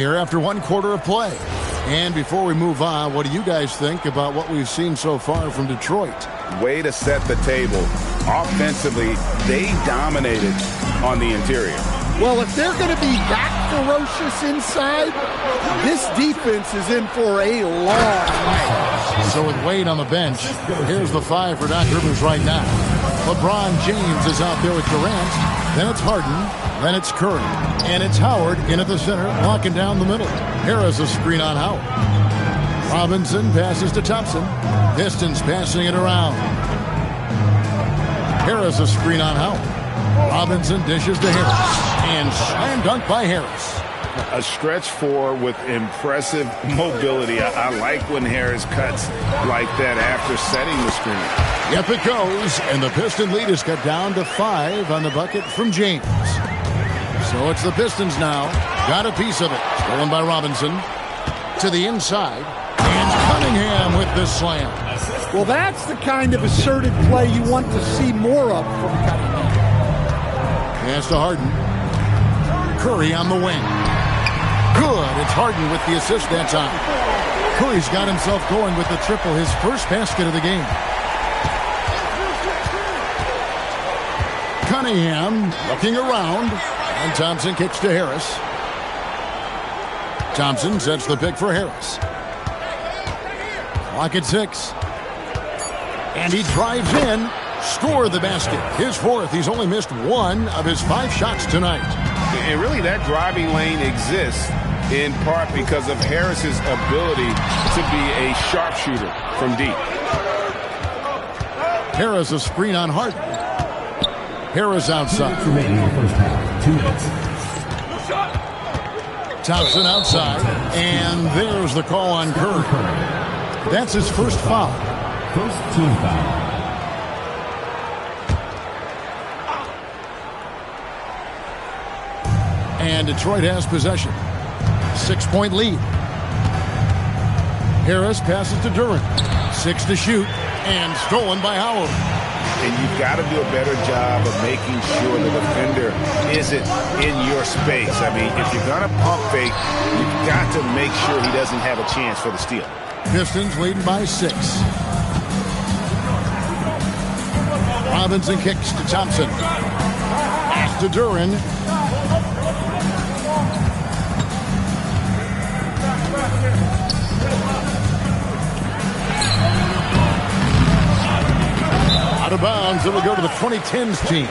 Here after one quarter of play. And before we move on, what do you guys think about what we've seen so far from Detroit? Way to set the table. Offensively, they dominated on the interior. Well, if they're going to be that ferocious inside, this defense is in for a long night. So with Wade on the bench, here's the 5 for Doc Rivers right now. LeBron James is out there with Durant. Then it's Harden. Then it's Curry. And it's Howard in at the center, locking down the middle. Harris a screen on Howard. Robinson passes to Thompson. Pistons passing it around. Harris a screen on Howard. Robinson dishes to Harris. And slam dunk by Harris. A stretch 4 with impressive mobility. I like when Harris cuts like that after setting the screen. Yep, it goes. And the Piston lead is cut down to 5 on the bucket from James. So it's the Pistons now. Got a piece of it. Stolen by Robinson. To the inside. And Cunningham with this slam. Well, that's the kind of assertive play you want to see more of from Cunningham. Pass to Harden. Curry on the wing. Good. It's Harden with the assist that time. Curry's got himself going with the triple, his first basket of the game. Cunningham looking around. And Thompson kicks to Harris. Thompson sets the pick for Harris. Clock at 6. And he drives in. Score the basket. His 4th. He's only missed 1 of his 5 shots tonight. And really that driving lane exists in part because of Harris's ability to be a sharpshooter from deep. Harris a screen on Harden. Harris outside. Thompson outside. And there's the call on Curry. That's his first foul. First team foul. And Detroit has possession. 6-point lead. Harris passes to Durant. 6 to shoot. And stolen by Howard. And you've got to do a better job of making sure the defender isn't in your space. I mean, if you're going to pump fake, you've got to make sure he doesn't have a chance for the steal. Pistons leading by 6. Robinson kicks to Thompson. Pass to Durant. Out of bounds. It'll go to the 2010s team.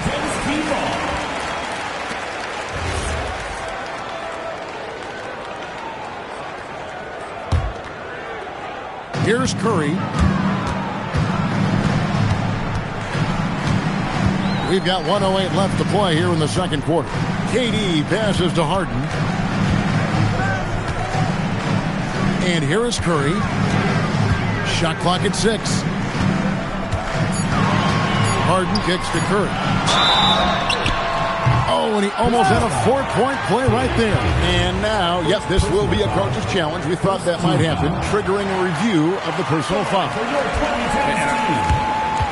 Here's Curry. We've got 1:08 left to play here in the second quarter. KD passes to Harden. And here is Curry. Shot clock at 6. Harden kicks to Curry. Oh, and he almost had a 4-point play right there. And now, yep, this will be a coach's challenge. We thought that might happen, triggering a review of the personal foul.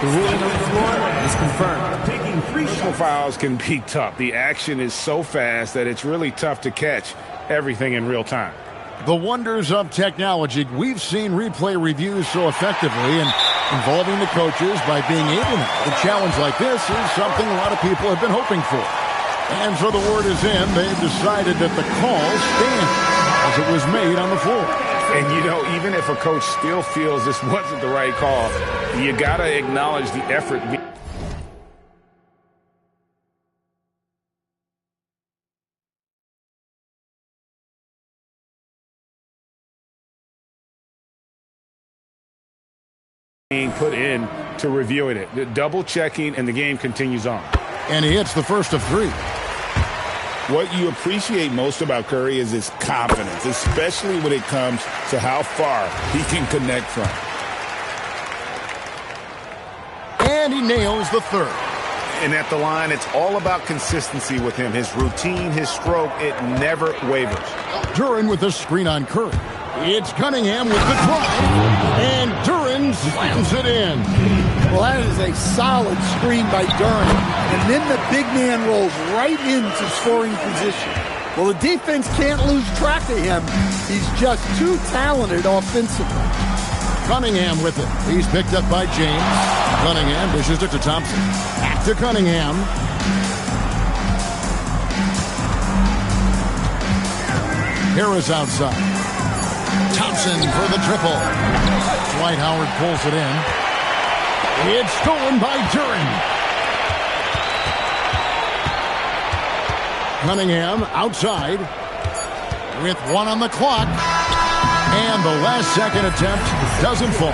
The ruling on the floor is confirmed. Taking 3 personal fouls can be tough. The action is so fast that it's really tough to catch everything in real time. The wonders of technology. We've seen replay reviews so effectively and involving the coaches by being able to. A challenge like this is something a lot of people have been hoping for. And so the word is in. They've decided that the call stands as it was made on the floor. And, you know, even if a coach still feels this wasn't the right call, you got to acknowledge the effort being put in to reviewing it. The double checking, and the game continues on. And he hits the first of 3. What you appreciate most about Curry is his confidence, especially when it comes to how far he can connect from. And he nails the 3rd. And at the line, it's all about consistency with him. His routine, his stroke, it never wavers. Duran with the screen on Curry. It's Cunningham with the drive. And Duran slams it in. Well, that is a solid screen by Durant. And then the big man rolls right into scoring position. Well, the defense can't lose track of him. He's just too talented offensively. Cunningham with it. He's picked up by James. Cunningham dishes it to Thompson. Back to Cunningham. Harris outside. Thompson for the triple. Dwight Howard pulls it in. It's stolen by Duren. Cunningham outside with 1 on the clock. And the last second attempt doesn't fall.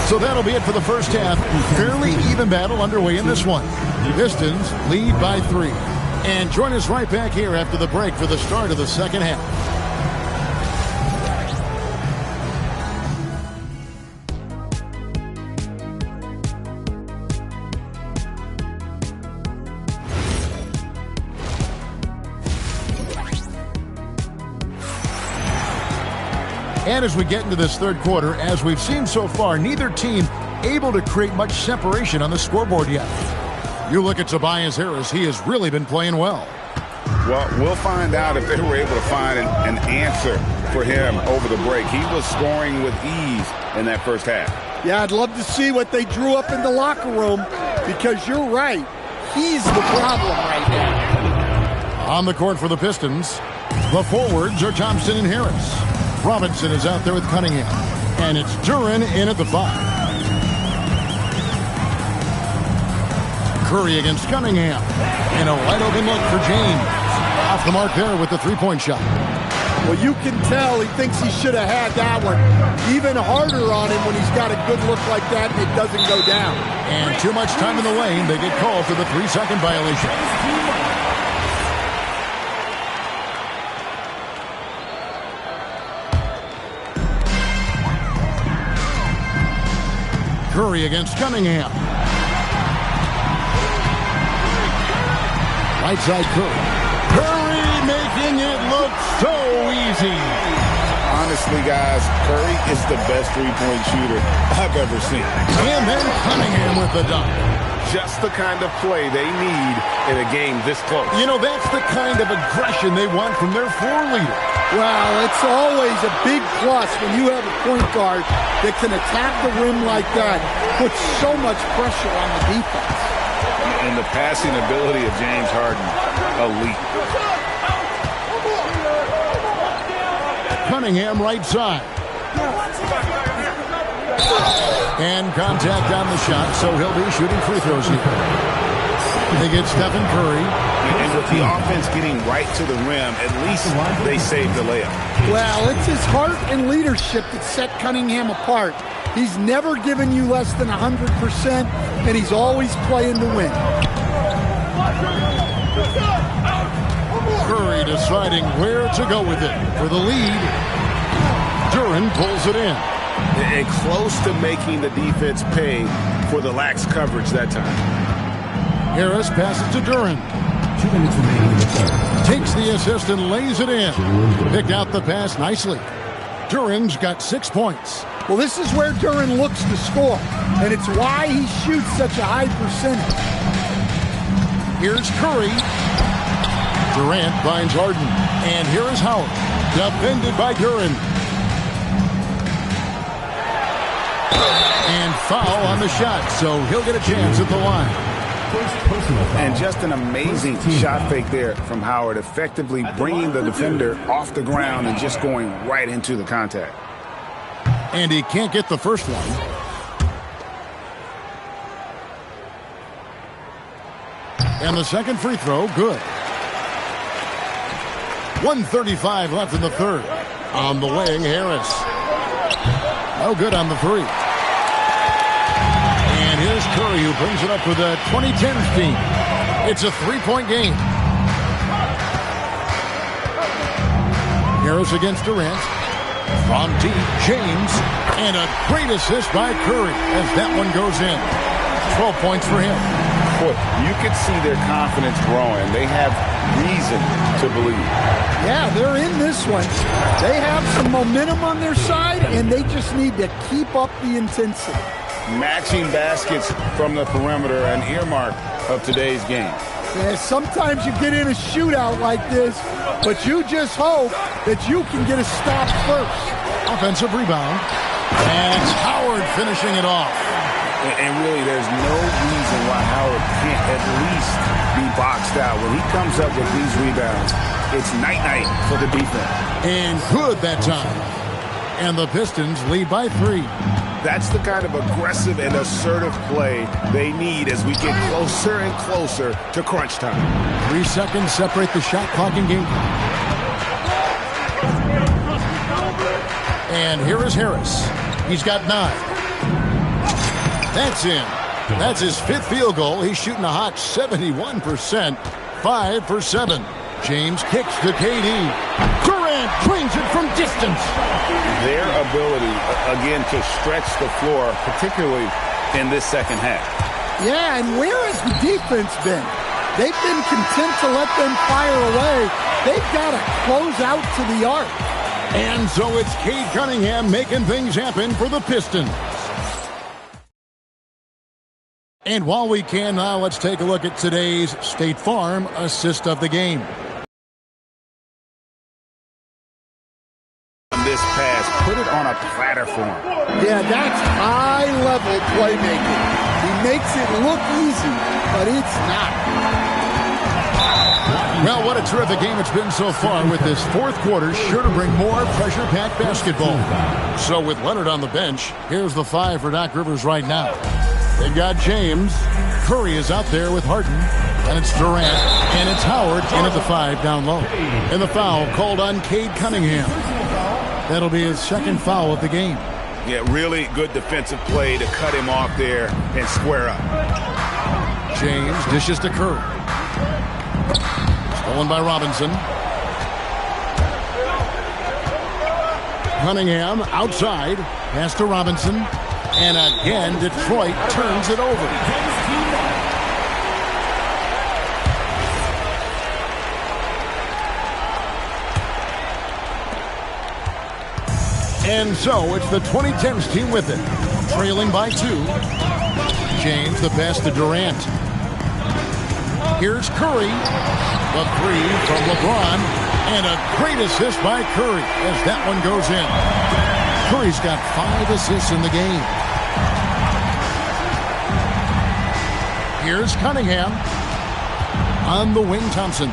So that'll be it for the first half. Fairly even battle underway in this one. Pistons lead by 3. And join us right back here after the break for the start of the second half. And as we get into this third quarter, as we've seen so far, neither team able to create much separation on the scoreboard yet. You look at Tobias Harris, he has really been playing well. Well, we'll find out if they were able to find an answer for him over the break. He was scoring with ease in that first half. Yeah, I'd love to see what they drew up in the locker room, because you're right. He's the problem right now. On the court for the Pistons, the forwards are Thompson and Harris. Robinson is out there with Cunningham. And it's Duren in at the 5. Curry against Cunningham. And a wide open look for James. Off the mark there with the three-point shot. Well, you can tell he thinks he should have had that one. Even harder on him when he's got a good look like that and it doesn't go down. And too much time in the lane. They get called for the 3-second violation. Curry against Cunningham. Right side Curry. Curry making it look so easy. Honestly, guys, Curry is the best three-point shooter I've ever seen. And then Cunningham with the dunk. Just the kind of play they need in a game this close. You know, that's the kind of aggression they want from their floor leader. Well, it's always a big plus when you have a point guard that can attack the rim like that, puts so much pressure on the defense. And the passing ability of James Harden, elite. Cunningham right side. And contact on the shot, so he'll be shooting free throws here. They get Stephen Curry. And with the offense getting right to the rim, at least they saved the layup. Well, it's his heart and leadership that set Cunningham apart. He's never given you less than 100%, and he's always playing to win. Curry deciding where to go with it for the lead. Duren pulls it in. And close to making the defense pay for the lax coverage that time. Harris passes to Duren. 2 minutes remaining in the third. Takes the assist and lays it in. Picked out the pass nicely. Duren's got 6 points. Well, this is where Duren looks to score, and it's why he shoots such a high percentage. Here's Curry. Durant finds Harden. And here is Howard. Defended by Duren. And foul on the shot, so he'll get a chance at the line. And just an amazing shot fake there from Howard, effectively bringing the defender off the ground and just going right into the contact. And he can't get the first one. And the second free throw, good. 1:35 left in the third. On the wing, Harris. No good on the three. And here's Curry, who brings it up for the 2010 team. It's a three-point game. Harris against Durant. From deep, James. And a great assist by Curry as that one goes in. 12 points for him. Boy, you could see their confidence growing. They have reason to believe. Yeah, they're in this one. They have some momentum on their side, and they just need to keep up the intensity. Matching baskets from the perimeter, an earmark of today's game. Yeah, sometimes you get in a shootout like this, but you just hope that you can get a stop first. Offensive rebound. And it's Howard finishing it off. And really, there's no reason why Howard can't at least be boxed out. When he comes up with these rebounds, it's night-night for the defense. And good that time. And the Pistons lead by 3. That's the kind of aggressive and assertive play they need as we get closer and closer to crunch time. 3 seconds separate the shot clock and game clock. And here is Harris. He's got 9. That's in. That's his 5th field goal. He's shooting a hot 71%. 5 for 7. James kicks to KD. Durant drains it from distance. Their ability, again, to stretch the floor, particularly in this second half. Yeah, and where has the defense been? They've been content to let them fire away. They've got to close out to the arc. And so it's Cade Cunningham making things happen for the Pistons. And while we can now, let's take a look at today's State Farm assist of the game. This pass, put it on a platter for him. Yeah, that's high-level playmaking. He makes it look easy, but it's not. Well, what a terrific game it's been so far with this 4th quarter. Sure to bring more pressure-packed basketball. So with Leonard on the bench, here's the 5 for Doc Rivers right now. They've got James. Curry is out there with Harden. And it's Durant. And it's Howard in at the 5 down low. And the foul called on Cade Cunningham. That'll be his 2nd foul of the game. Yeah, really good defensive play to cut him off there and square up. James dishes to Curry. Stolen by Robinson. Cunningham outside. Pass to Robinson. And again, Detroit turns it over. And so it's the 2010s team with it. Trailing by 2. James the pass to Durant. Here's Curry. The 3 from LeBron. And a great assist by Curry as that one goes in. Curry's got 5 assists in the game. Here's Cunningham. On the wing, Thompson.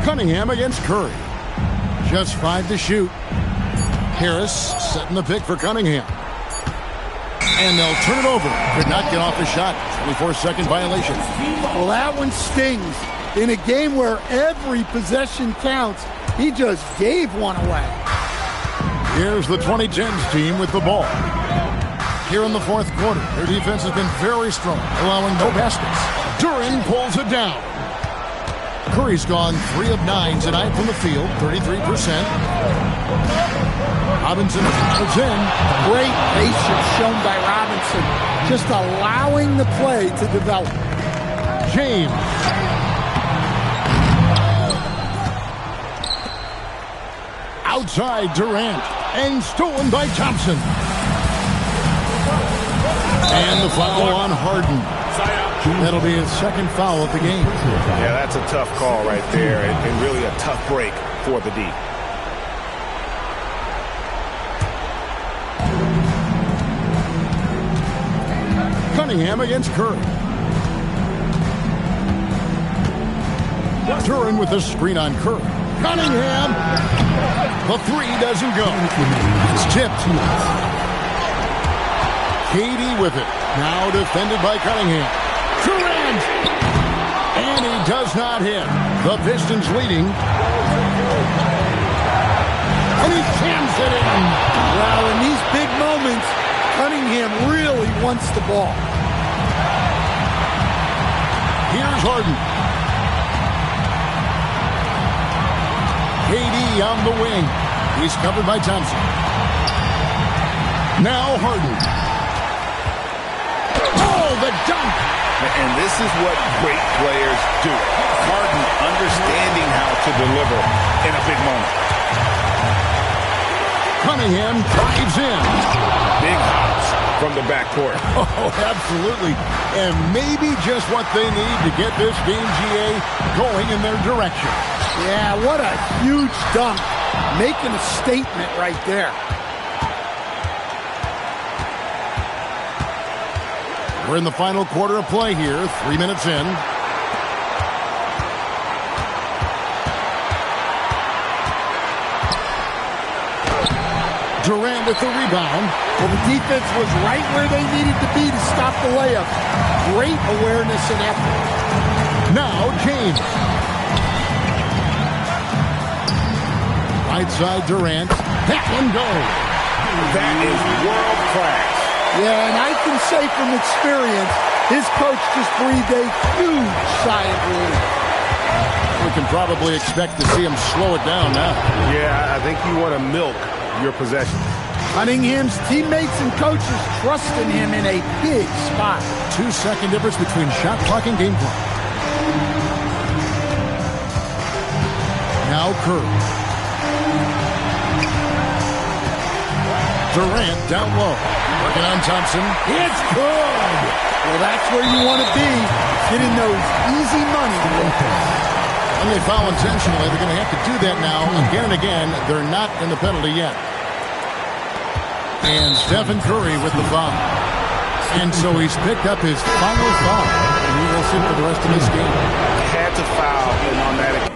Cunningham against Curry. Just 5 to shoot. Harris setting the pick for Cunningham. And they'll turn it over. Could not get off the shot. 24-second violation. Well, that one stings. In a game where every possession counts, he just gave one away. Here's the 2010s team with the ball. Here in the 4th quarter, their defense has been very strong, allowing no baskets. Duran pulls it down. Curry's gone 3 of 9 tonight from the field, 33%. Robinson is in. Great patience shown by Robinson, just allowing the play to develop. James. Outside Durant, and stolen by Thompson. And the foul on Harden. That'll be his 2nd foul of the game. Yeah, that's a tough call right there, and really a tough break for the D. Cunningham against Curry. Duran with the screen on Curry. Cunningham. The 3 doesn't go. It's tipped. KD with it. Now defended by Cunningham. Durant. And he does not hit. The Pistons leading. And he jams it in. Well, in these big moments, Cunningham really wants the ball. Here's Harden. KD on the wing. He's covered by Thompson. Now Harden. Oh, the dunk. And this is what great players do. Harden understanding how to deliver in a big moment. Cunningham drives in. Big hops. from the backcourt. Oh, absolutely. And maybe just what they need to get this game, GA, going in their direction. Yeah, what a huge dunk. Making a statement right there. We're in the final quarter of play here, 3 minutes in. Durant with the rebound. Well, the defense was right where they needed to be to stop the layup. Great awareness and effort. Now, James. Right side, Durant. That one goes. That is world class. Yeah, and I can say from experience, his coach just breathed a huge sigh of relief. We can probably expect to see him slow it down now. Yeah, I think you want to milk your possession. Cunningham's teammates and coaches trust in him in a big spot. 2-second difference between shot clock and game clock. Now Curry. Durant down low. Working on Thompson. It's good! Well, that's where you want to be. Getting those easy money. When they foul intentionally, they're going to have to do that now again and again. They're not in the penalty yet. And Stephen Curry with the foul. And so he's picked up his final foul. And he will sit for the rest of this game. Had to foul him on that.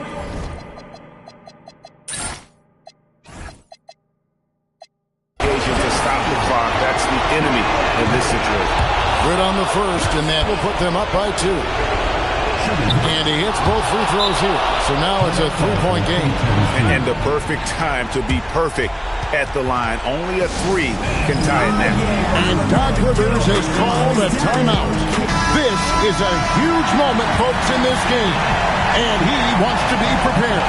To stop the clock. That's the enemy in this situation. Good on the first, and that will put them up by 2. And he hits both free throws here. So now it's a 3-point game. And the perfect time to be perfect at the line. Only a 3 can tie it now. And Doc Rivers has called a timeout. This is a huge moment, folks, in this game. And he wants to be prepared.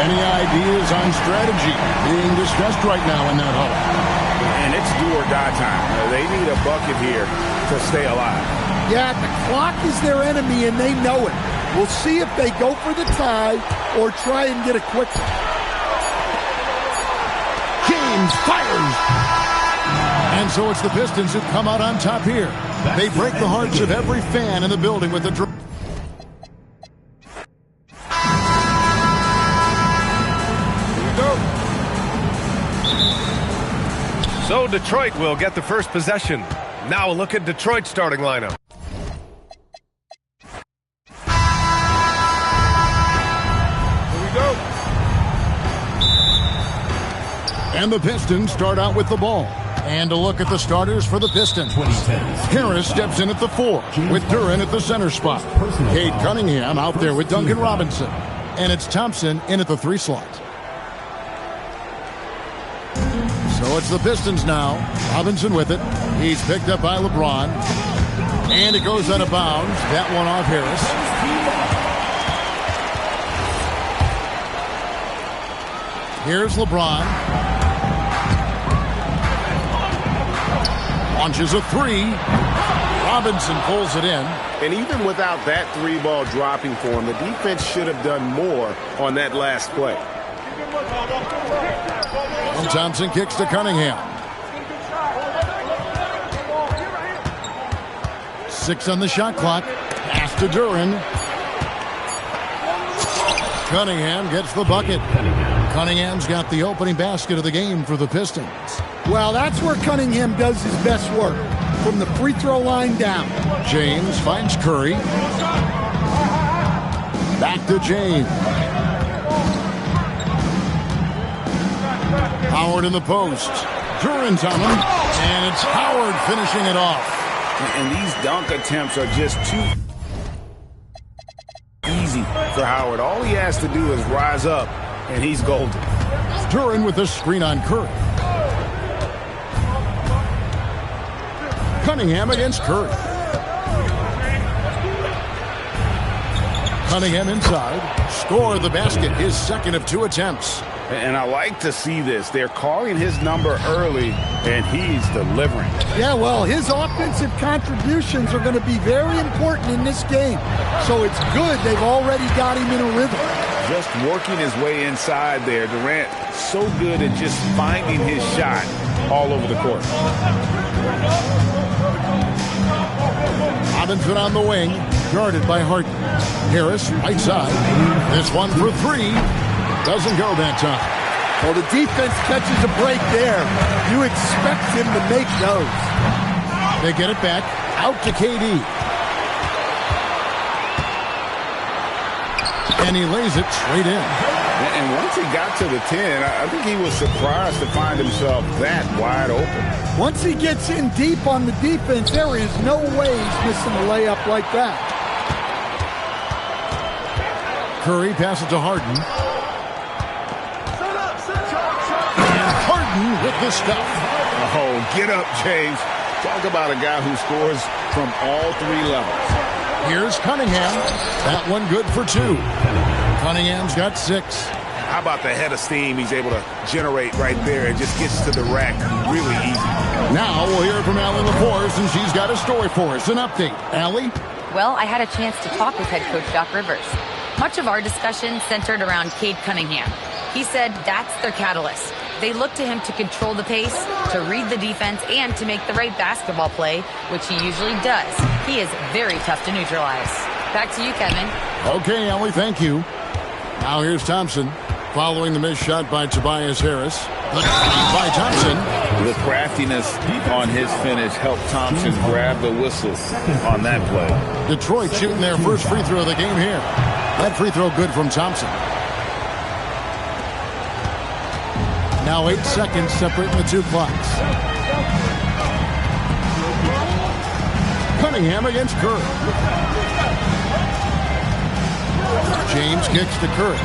Any ideas on strategy being discussed right now in that huddle? And it's do or die time. They need a bucket here to stay alive. Yeah, the clock is their enemy, and they know it. We'll see if they go for the tie or try and get a quick one. James fires. And so it's the Pistons who come out on top here. They break the hearts of every fan in the building with the draw. So Detroit will get the first possession. Now a look at Detroit's starting lineup. Here we go. And the Pistons start out with the ball. And a look at the starters for the Pistons. Harris steps in at the 4 with Durant at the center spot. Cade Cunningham out there with Duncan Robinson. And it's Thompson in at the 3 slot. So it's the Pistons now. Robinson with it. He's picked up by LeBron. And it goes out of bounds. That one off Harris. Here's LeBron. Launches a 3. Robinson pulls it in. And even without that 3-ball dropping for him, the defense should have done more on that last play. And Thompson kicks to Cunningham. 6 on the shot clock. Pass to Durant. Cunningham gets the bucket. Cunningham's got the opening basket of the game for the Pistons. Well, that's where Cunningham does his best work, from the free throw line down. James finds Curry. Back to James. Howard in the post. Durant on him. And it's Howard finishing it off. And these dunk attempts are just too easy for Howard. All he has to do is rise up, and he's golden. Durant with a screen on Curry. Cunningham against Curry. Cunningham inside. Score the basket, his second of 2 attempts. And I like to see this. They're calling his number early, and he's delivering. Yeah, well, his offensive contributions are going to be very important in this game. So it's good they've already got him in a rhythm. just working his way inside there. Durant so good at just finding his shot all over the court. Robinson on the wing, guarded by Harden. Harris, right side. This one for three. Doesn't go that time. Well, the defense catches a break there. You expect him to make those. They get it back. Out to KD. And he lays it straight in. And once he got to the 10, I think he was surprised to find himself that wide open. Once he gets in deep on the defense, there is no way he's missing a layup like that. Curry passes to Harden. And Harden with the stuff. Oh, get up, James. Talk about a guy who scores from all three levels. Here's Cunningham. That one good for two. Cunningham's got 6. How about the head of steam he's able to generate right there? It just gets to the rack really easy. Now we'll hear from Allie LaForce, and she's got a story for us. An update. Allie? Well, I had a chance to talk with head coach Doc Rivers. Much of our discussion centered around Cade Cunningham. He said that's their catalyst. They look to him to control the pace, to read the defense, and to make the right basketball play, which he usually does. He is very tough to neutralize. Back to you, Kevin. Okay, Allie, thank you. Now here's Thompson, following the missed shot by Tobias Harris. The by Thompson. The craftiness on his finish helped Thompson grab the whistle on that play. Detroit shooting their first free throw of the game here. That free throw good from Thompson. Now 8 seconds separating the two clocks. Cunningham against Curry. James kicks to Curry.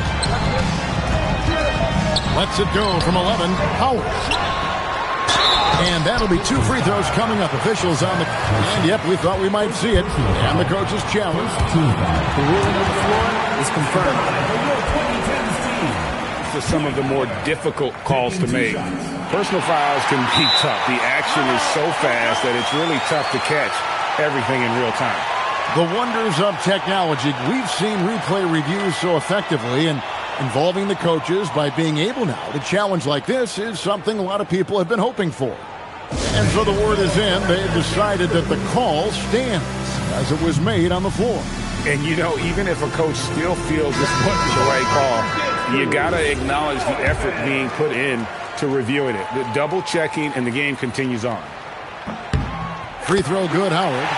Lets it go from 11. Howard. And that'll be 2 free throws coming up. Officials on the... And yep, we thought we might see it. And the coach's challenge. The ruling of the floor is confirmed. For some of the more difficult calls to make. Personal fouls can be tough. The action is so fast that it's really tough to catch everything in real time. The wonders of technology. We've seen replay reviews so effectively, and involving the coaches by being able now to challenge like this is something a lot of people have been hoping for. And so the word is in. They've decided that the call stands as it was made on the floor. And, you know, even if a coach still feels this wasn't the right call, you got to acknowledge the effort being put in to reviewing it. The double checking, and the game continues on. Free throw good, Howard.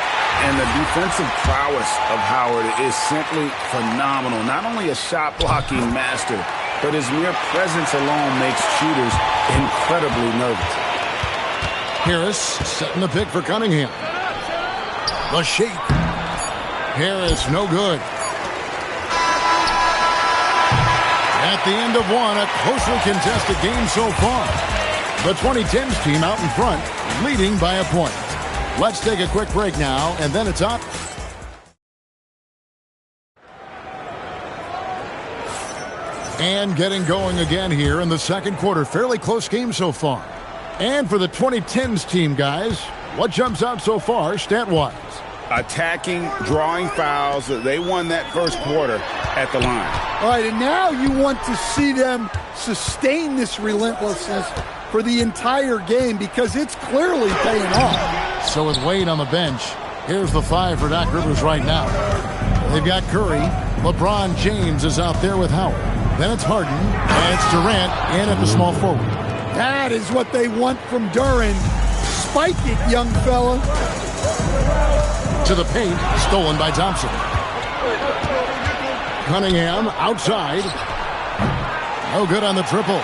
And the defensive prowess of Howard is simply phenomenal. Not only a shot blocking master, but his mere presence alone makes shooters incredibly nervous. Harris setting the pick for Cunningham. The shake. Harris, no good. At the end of one, a closely contested game so far. The 2010s team out in front, leading by a point. Let's take a quick break now, and then it's up. And getting going again here in the second quarter. Fairly close game so far. And for the 2010s team, guys, what jumps out so far, stat-wise? Attacking, drawing fouls. They won that first quarter at the line. All right, and now you want to see them sustain this relentlessness for the entire game because it's clearly paying off. So with Wade on the bench, here's the 5 for Doc Rivers right now. They've got Curry. LeBron James is out there with Howard. Then it's Harden, and it's Durant in at the small forward. That is what they want from Durant. Spike it, young fella. To the paint, stolen by Thompson. Cunningham outside. No good on the triple.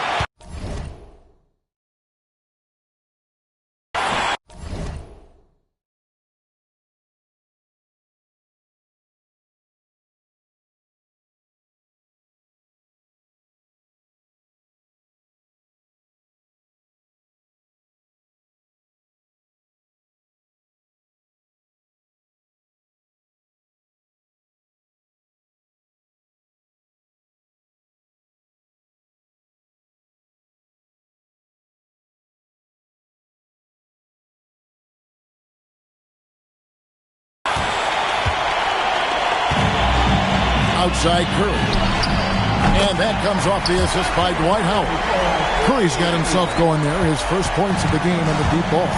Outside Curry. And that comes off the assist by Dwight Howard. Curry's got himself going there. His first points of the game on the deep ball.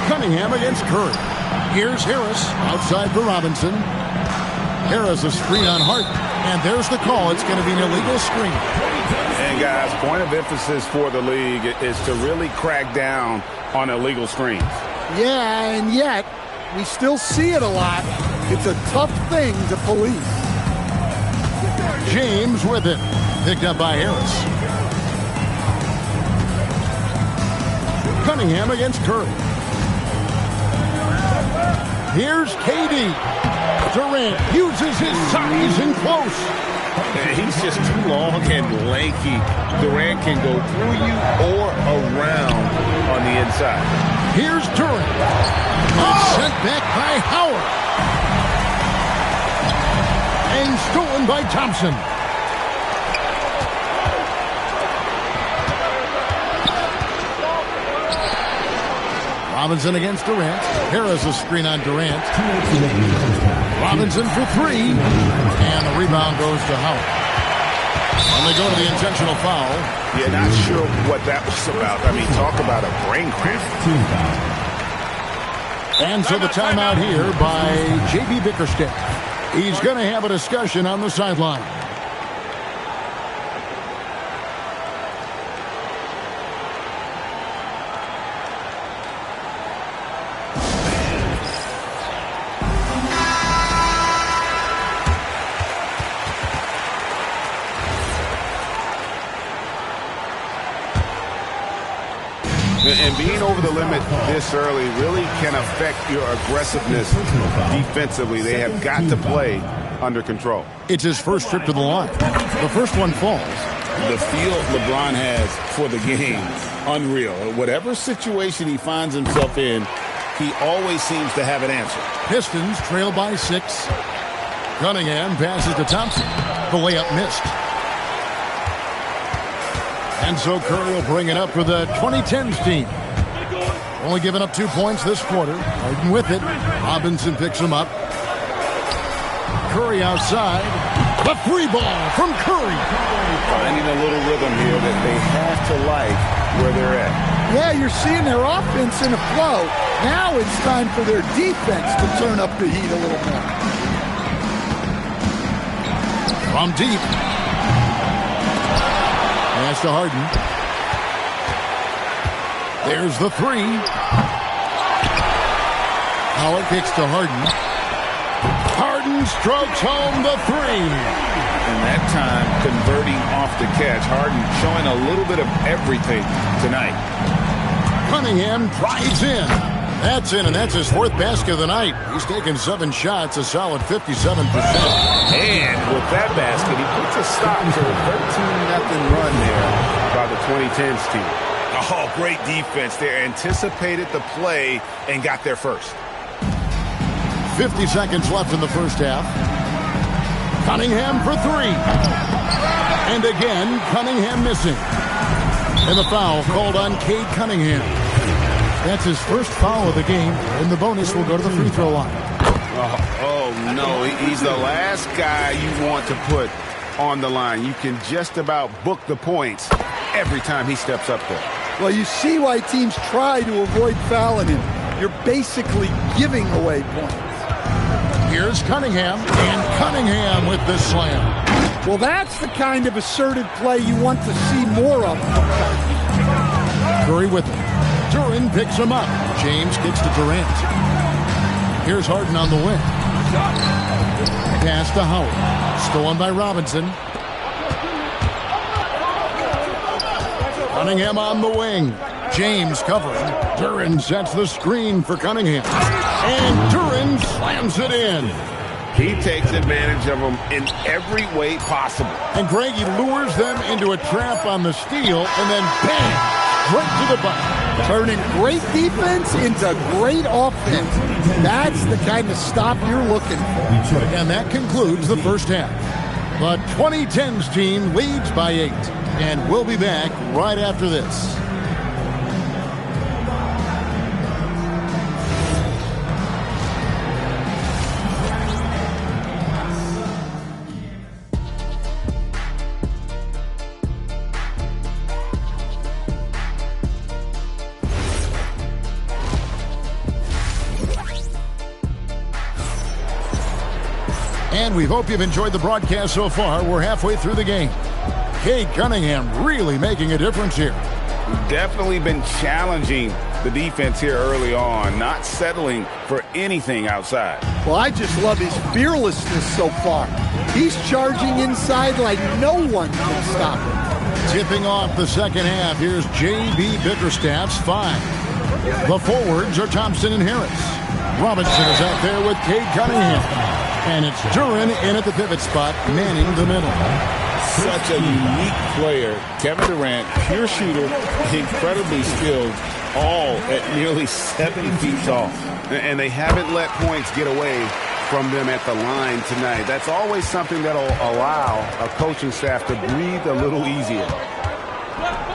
Cunningham against Curry. Here's Harris outside for Robinson. Harris a screen on Hart. And there's the call. It's going to be an illegal screen. And guys, point of emphasis for the league is to really crack down on illegal screens. Yeah, and yet we still see it a lot. It's a tough thing to police. James with it. Picked up by Harris. Cunningham against Curry. Here's KD. Durant uses his size in close. He's just too long and lanky. Durant can go through you or around on the inside. Here's Durant. It's sent back by Howard. And stolen by Thompson. Robinson against Durant. Harris a screen on Durant. Robinson for three. And the rebound goes to Howard. And they go to the intentional foul. Yeah, not sure what that was about. I mean, talk about a brain cramp. And so the timeout here by J.B. Bickerstaff. He's going to have a discussion on the sideline. And being over the limit this early really can affect your aggressiveness defensively. They have got to play under control. It's his first trip to the line. The first one falls. The feel LeBron has for the game, unreal. Whatever situation he finds himself in, he always seems to have an answer. Pistons trail by 6. Cunningham passes to Thompson. The layup missed. And so Curry will bring it up for the 2010s team. Only giving up 2 points this quarter. Harden with it. Robinson picks him up. Curry outside. The free ball from Curry. Finding a little rhythm here that they have to like where they're at. Yeah, you're seeing their offense in a flow. Now it's time for their defense to turn up the heat a little more. From deep. Pass to Harden. There's the three. Howard kicks to Harden. Harden strokes home the three. And that time, converting off the catch. Harden showing a little bit of everything tonight. Cunningham drives in. That's in, and that's his 4th basket of the night. He's taken 7 shots, a solid 57%. And with that basket, he puts a stop to a 13-0 run there by the 2010s team. Oh, great defense there. Anticipated the play and got there first. 50 seconds left in the first half. Cunningham for 3. And again, Cunningham missing. And the foul called on Cade Cunningham. That's his first foul of the game, and the bonus will go to the free throw line. Oh no, he's the last guy you want to put on the line. You can just about book the points every time he steps up there. Well, you see why teams try to avoid fouling him. You're basically giving away points. Here's Cunningham, and Cunningham with the slam. Well, that's the kind of assertive play you want to see more of. Curry with it. Durant picks him up. James kicks to Durant. Here's Harden on the wing. Pass to Howard. Stolen by Robinson. Cunningham on the wing. James covering. Durant sets the screen for Cunningham. And Durant slams it in. He takes advantage of them in every way possible. And Greg, he lures them into a trap on the steal, and then bang, right to the bucket. Turning great defense into great offense. That's the kind of stop you're looking for. And that concludes the first half. The 2010s team leads by 8. And we'll be back right after this. And we hope you've enjoyed the broadcast so far. We're halfway through the game. Cade Cunningham really making a difference here. Definitely been challenging the defense here early on, not settling for anything outside. Well, I just love his fearlessness so far. He's charging inside like no one can stop him. Tipping off the second half, here's J.B. Bickerstaff's 5. The forwards are Thompson and Harris. Robinson is out there with Cade Cunningham. And it's Duren in at the pivot spot, manning the middle. Such a unique player. Kevin Durant, pure shooter, incredibly skilled, all at nearly 7 feet tall. And they haven't let points get away from them at the line tonight. That's always something that'll allow a coaching staff to breathe a little easier.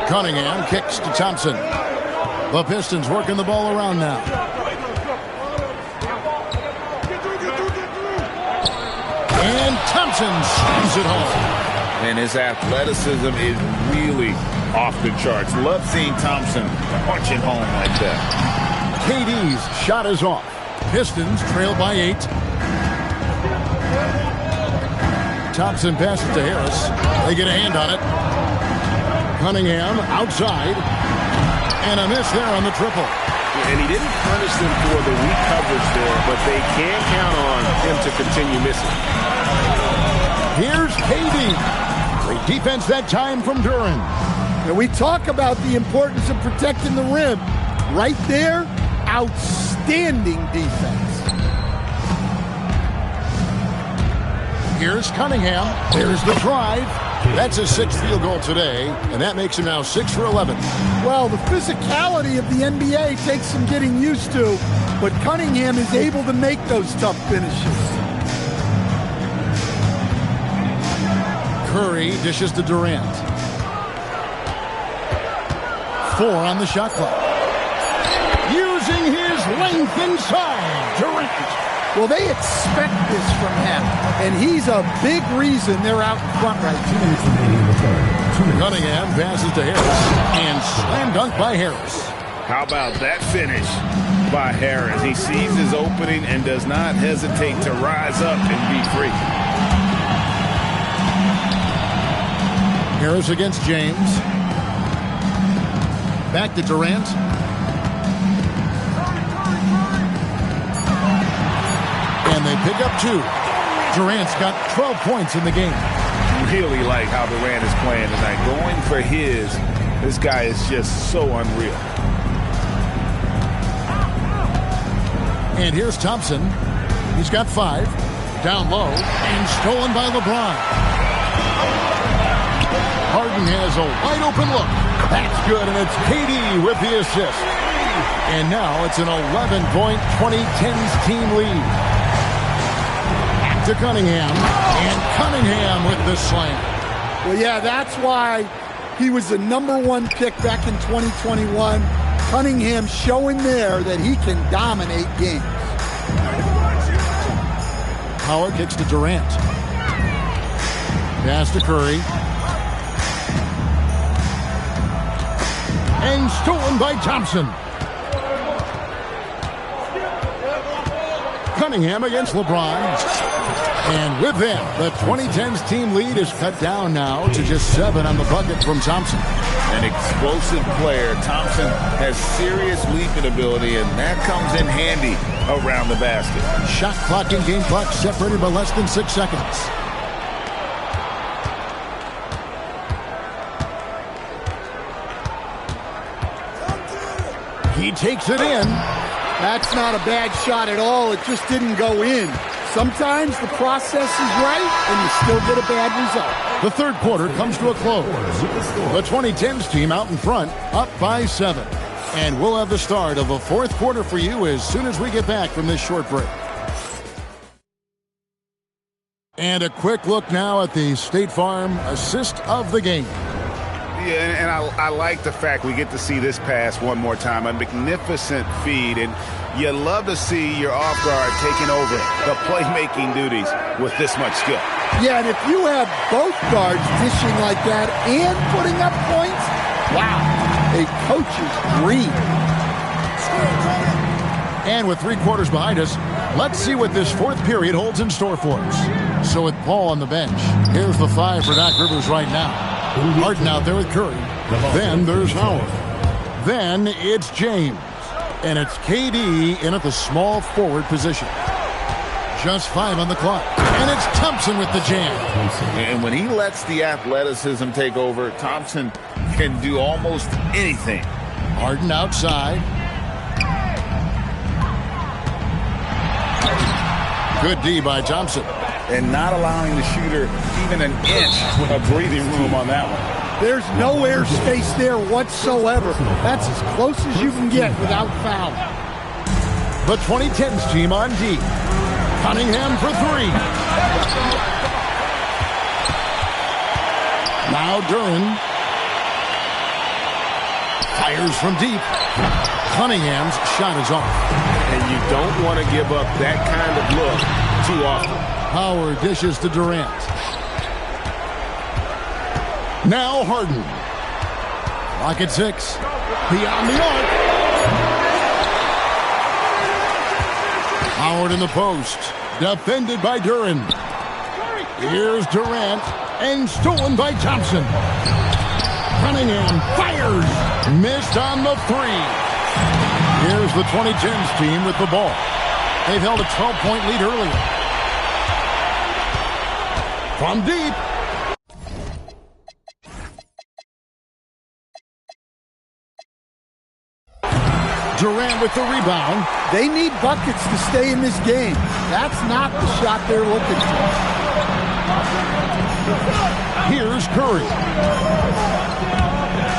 Cunningham kicks to Thompson. The Pistons working the ball around now. And Thompson slams it home. And his athleticism is really off the charts. Love seeing Thompson punch it home like that. KD's shot is off. Pistons trail by 8. Thompson passes to Harris. They get a hand on it. Cunningham outside. And a miss there on the triple. And he didn't punish them for the weak coverage there, but they can count on him to continue missing. Here's KD. Great defense that time from Duren. And we talk about the importance of protecting the rim. Right there, outstanding defense. Here's Cunningham. There's the drive. That's his 6th field goal today, and that makes him now 6 for 11. Well, the physicality of the NBA takes some getting used to, but Cunningham is able to make those tough finishes. Curry dishes to Durant. 4 on the shot clock. Using his length inside. Durant. Well, they expect this from him, and he's a big reason they're out in front right now. Cunningham passes to Harris, and slam dunk by Harris. How about that finish by Harris? He sees his opening and does not hesitate to rise up and be free. Harris against James. Back to Durant. And they pick up 2. Durant's got 12 points in the game. Really like how Durant is playing tonight. Going for his. This guy is just so unreal. And here's Thompson. He's got 5. Down low. And stolen by LeBron. Harden has a wide-open look. That's good, and it's KD with the assist. And now it's an 11-point 2010s team lead. Back to Cunningham. And Cunningham with the slam. Well, yeah, that's why he was the #1 pick back in 2021. Cunningham showing there that he can dominate games. Howard kicks to Durant. Pass to Curry. And stolen by Thompson. Cunningham against LeBron. And with that, the 2010s team lead is cut down now to just 7 on the bucket from Thompson. An explosive player. Thompson has serious leaping ability, and that comes in handy around the basket. Shot clock and game clock separated by less than 6 seconds. He takes it in. That's not a bad shot at all. It just didn't go in. Sometimes the process is right, and you still get a bad result. The third quarter comes to a close. The 2010s team out in front, up by 7. And we'll have the start of the fourth quarter for you as soon as we get back from this short break. And a quick look now at the State Farm assist of the game. Yeah, and I like the fact we get to see this pass one more time. A magnificent feed, and you love to see your off guard taking over the playmaking duties with this much skill. Yeah, and if you have both guards dishing like that and putting up points, wow, a coach's dream. And with 3 quarters behind us, let's see what this fourth period holds in store for us. So with Paul on the bench, here's the 5 for Doc Rivers right now. Harden out there with Curry. Then there's Howard. Then it's James. And it's KD in at the small forward position. Just 5 on the clock. And it's Thompson with the jam. And when he lets the athleticism take over, Thompson can do almost anything. Harden outside. Good D by Thompson. And not allowing the shooter even an inch of breathing room on that one. There's no airspace there whatsoever. That's as close as you can get without foul. The 2010s team on D. Cunningham for 3. Now Duran. Fires from deep. Cunningham's shot is off. And you don't want to give up that kind of look too often. Howard dishes to Durant. Now Harden. Clock at 6. Beyond the arc. Howard in the post. Defended by Duran. Here's Durant. And stolen by Thompson. Cunningham fires. Missed on the 3. Here's the 2010s team with the ball. They've held a 12-point lead earlier. From deep. Durant with the rebound. They need buckets to stay in this game. That's not the shot they're looking for. Here's Curry.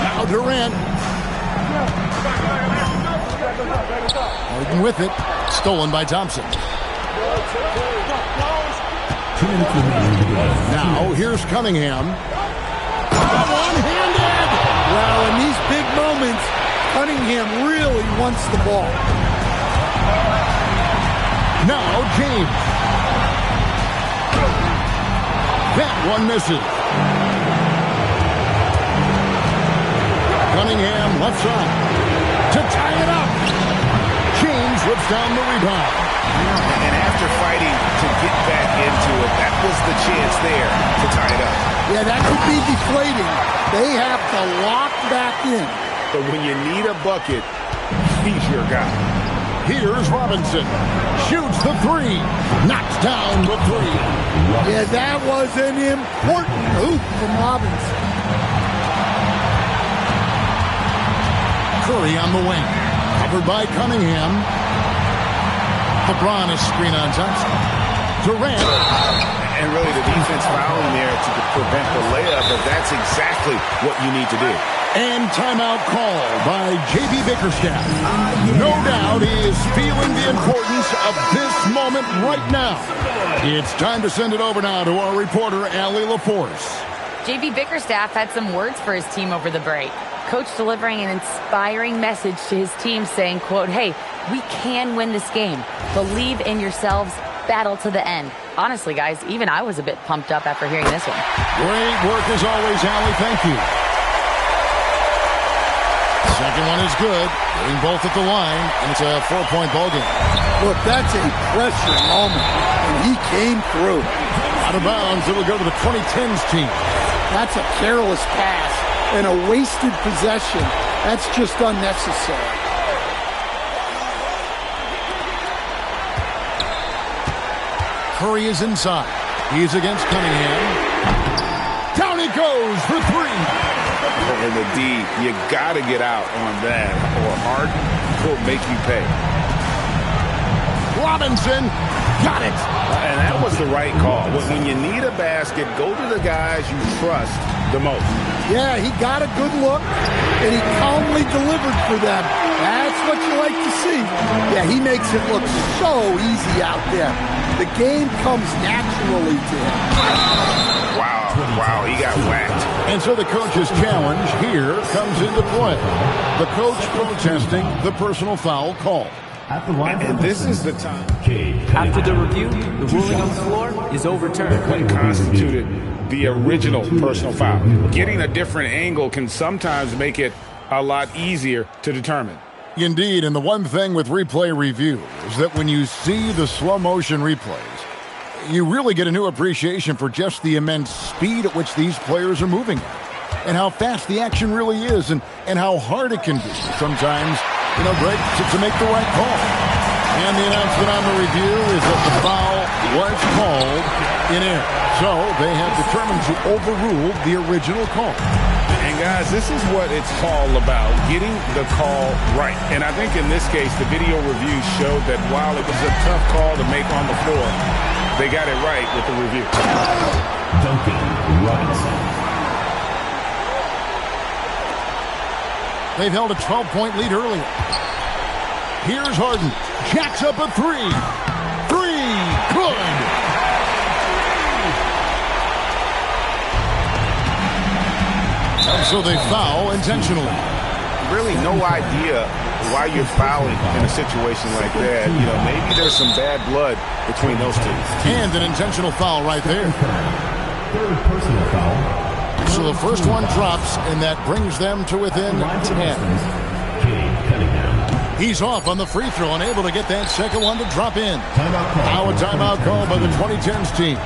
Now Durant. Harden with it. Stolen by Thompson. Now here's Cunningham. One-handed. Well, in these big moments, Cunningham really wants the ball. Now James. That one misses. Cunningham left side. To tie it up. James whips down the rebound. And after fighting to get back into it, that was the chance there to tie it up. Yeah, that could be deflating. They have to lock back in. But when you need a bucket, he's your guy. Here's Robinson. Shoots the 3. Knocks down the 3. Yeah, that was an important hoop from Robinson. Curry on the wing. Covered by Cunningham. LeBron is screen on Thompson. Durant. And really the defense fouling there to prevent the layup, but that's exactly what you need to do. And timeout call by J.B. Bickerstaff. No doubt he is feeling the importance of this moment right now. It's time to send it over now to our reporter, Allie LaForce. J.B. Bickerstaff had some words for his team over the break. Coach delivering an inspiring message to his team saying, quote, "Hey, we can win this game. Believe in yourselves. Battle to the end." Honestly, guys, even I was a bit pumped up after hearing this one. Great work as always, Allie. Thank you. Second one is good. Getting both at the line, and it's a 4-point ball game. Look, that's a pressure moment, and he came through. Out of bounds, it'll go to the 2010s team. That's a careless pass and a wasted possession. That's just unnecessary. Curry is inside. He's against Cunningham. Down he goes for 3. In the D, you got to get out on that, or Harden will make you pay. Robinson got it. And that was the right call. When you need a basket, go to the guys you trust the most. Yeah, he got a good look, and he calmly delivered for them. That's what you like to see. Yeah, he makes it look so easy out there. The game comes naturally to him. Wow, he got whacked. And so the coach's challenge here comes into play. The coach protesting the personal foul call. And this is the time. After the review, the ruling on the floor is overturned. What constituted the original personal foul? Getting a different angle can sometimes make it a lot easier to determine. Indeed, and the one thing with replay review is that when you see the slow motion replays, You really get a new appreciation for just the immense speed at which these players are moving and how fast the action really is and how hard it can be sometimes, Greg, to make the right call. And the announcement on the review is that the foul was called in air. So they have determined to overrule the original call. And guys, this is what it's all about, getting the call right. And I think in this case, the video review showed that while it was a tough call to make on the floor, they got it right with the review. Duncan Robinson. They've held a 12-point lead earlier. Here's Harden. Jacks up a three. Good. So they foul intentionally. Really no idea why you're fouling in a situation like that. Maybe there's some bad blood between those two. And an intentional foul right there. Third personal foul. So the first one drops, and that brings them to within 10. He's off on the free throw, unable to get that second one to drop in. Now a timeout call by the 2010s team.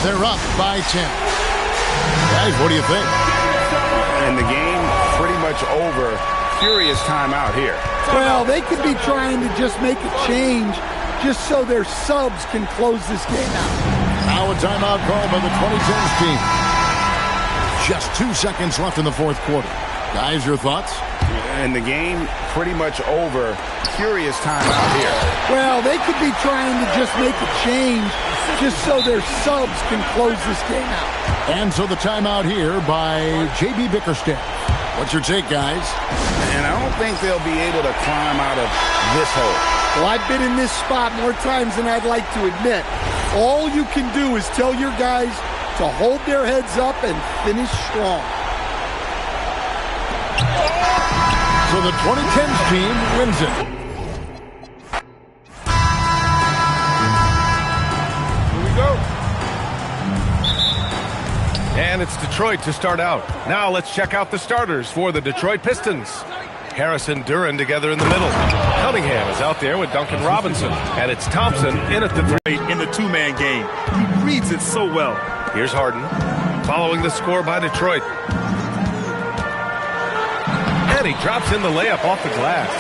They're up by 10. Guys, what do you think? And the game pretty much over. Furious timeout here. Well, they could be trying to just make a change just so their subs can close this game out. Now a timeout call by the 2010s team. Just 2 seconds left in the fourth quarter. Guys, your thoughts? And the game pretty much over. Furious timeout here. Well, they could be trying to just make a change just so their subs can close this game out. And so the timeout here by J.B. Bickerstaff. What's your take, guys? And I don't think they'll be able to climb out of this hole. Well, I've been in this spot more times than I'd like to admit. All you can do is tell your guys to hold their heads up and finish strong. So the 2010s team wins it. Here we go. And it's Detroit to start out. Now let's check out the starters for the Detroit Pistons. Harris and Duren together in the middle. Cunningham is out there with Duncan Robinson. And it's Thompson in at the three. In the two-man game. He reads it so well. Here's Harden, following the score by Detroit. And he drops in the layup off the glass.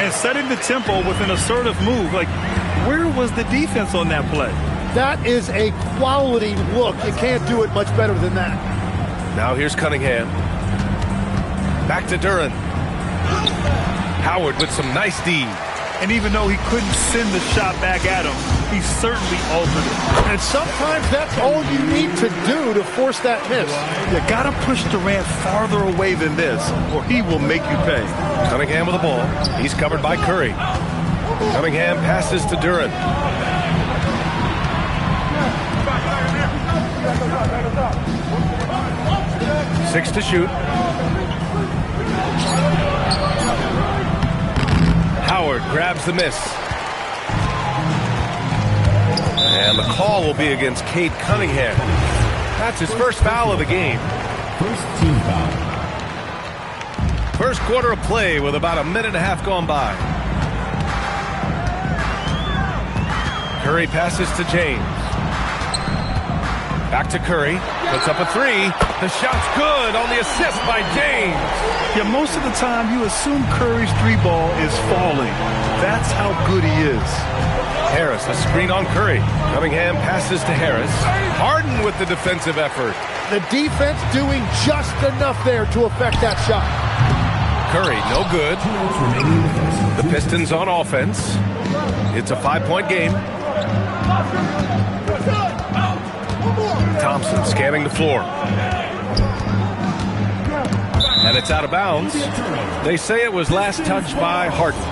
And setting the tempo with an assertive move. Like, where was the defense on that play? That is a quality look. You can't do it much better than that. Now here's Cunningham. Back to Duren. Howard with some nice D. And even though he couldn't send the shot back at him, he certainly altered it. And sometimes that's all you need to do to force that miss. You gotta push Durant farther away than this, or he will make you pay. Cunningham with the ball. He's covered by Curry. Cunningham passes to Duren. Six to shoot. Howard grabs the miss. And the call will be against Cade Cunningham. That's his first foul of the game. First team foul. First quarter of play with about a minute and a half gone by. Curry passes to James. Back to Curry. Puts up a three. The shot's good on the assist by James. Yeah, most of the time you assume Curry's three ball is falling. That's how good he is. Harris, a screen on Curry. Cunningham passes to Harris. Harden with the defensive effort. The defense doing just enough there to affect that shot. Curry, no good. The Pistons on offense. It's a 5-point game. Thompson scanning the floor. And it's out of bounds. They say it was last touched by Harden.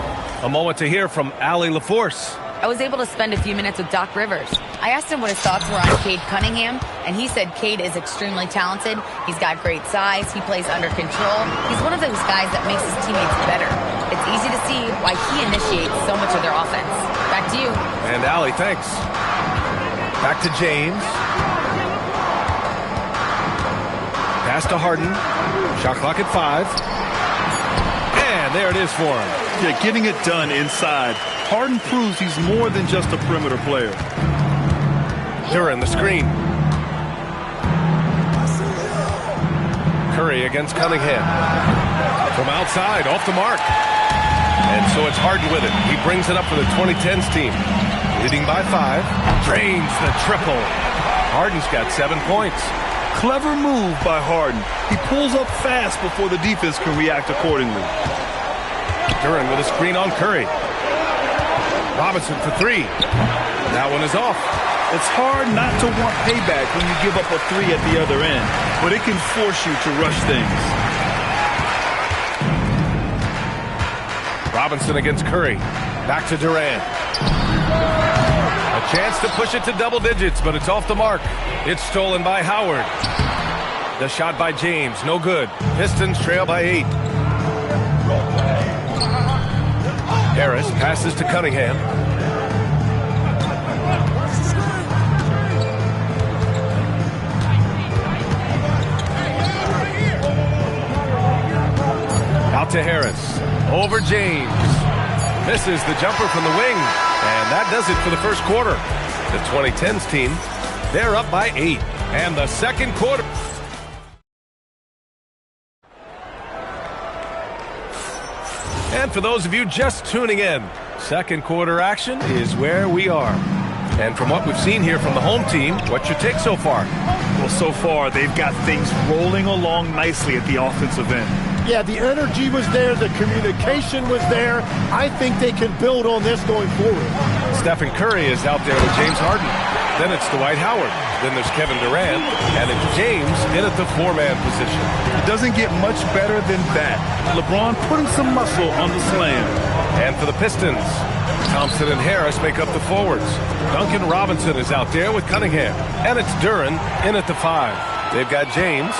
A moment to hear from Allie LaForce. I was able to spend a few minutes with Doc Rivers. I asked him what his thoughts were on Cade Cunningham, and he said Cade is extremely talented. He's got great size. He plays under control. He's one of those guys that makes his teammates better. It's easy to see why he initiates so much of their offense. Back to you. And Allie, thanks. Back to James. Pass to Harden. Shot clock at 5. And there it is for him. Yeah, getting it done inside. Harden proves he's more than just a perimeter player. Duran the screen. Curry against Cunningham. From outside, off the mark. And so it's Harden with it. He brings it up for the 2010s team. Leading by 5. Drains the triple. Harden's got 7 points. Clever move by Harden. He pulls up fast before the defense can react accordingly. Duran with a screen on Curry. Robinson for 3. That one is off. It's hard not to want payback when you give up a 3 at the other end, but it can force you to rush things. Robinson against Curry. Back to Durant. A chance to push it to double digits, but it's off the mark. It's stolen by Howard. The shot by James, no good. Pistons trail by 8. Harris passes to Cunningham. Out to Harris. Over James. Misses the jumper from the wing. And that does it for the first quarter. The 2010s team, they're up by 8. And the second quarter. And for those of you just tuning in, second quarter action is where we are. And from what we've seen here from the home team, what's your take so far? Well, so far, they've got things rolling along nicely at the offensive end. Yeah, the energy was there. The communication was there. I think they can build on this going forward. Stephen Curry is out there with James Harden. Then it's Dwight Howard. Then there's Kevin Durant. And it's James in at the 4-man position. It doesn't get much better than that. LeBron putting some muscle on the slam. And for the Pistons, Thompson and Harris make up the forwards. Duncan Robinson is out there with Cunningham. And it's Duran in at the 5. They've got James.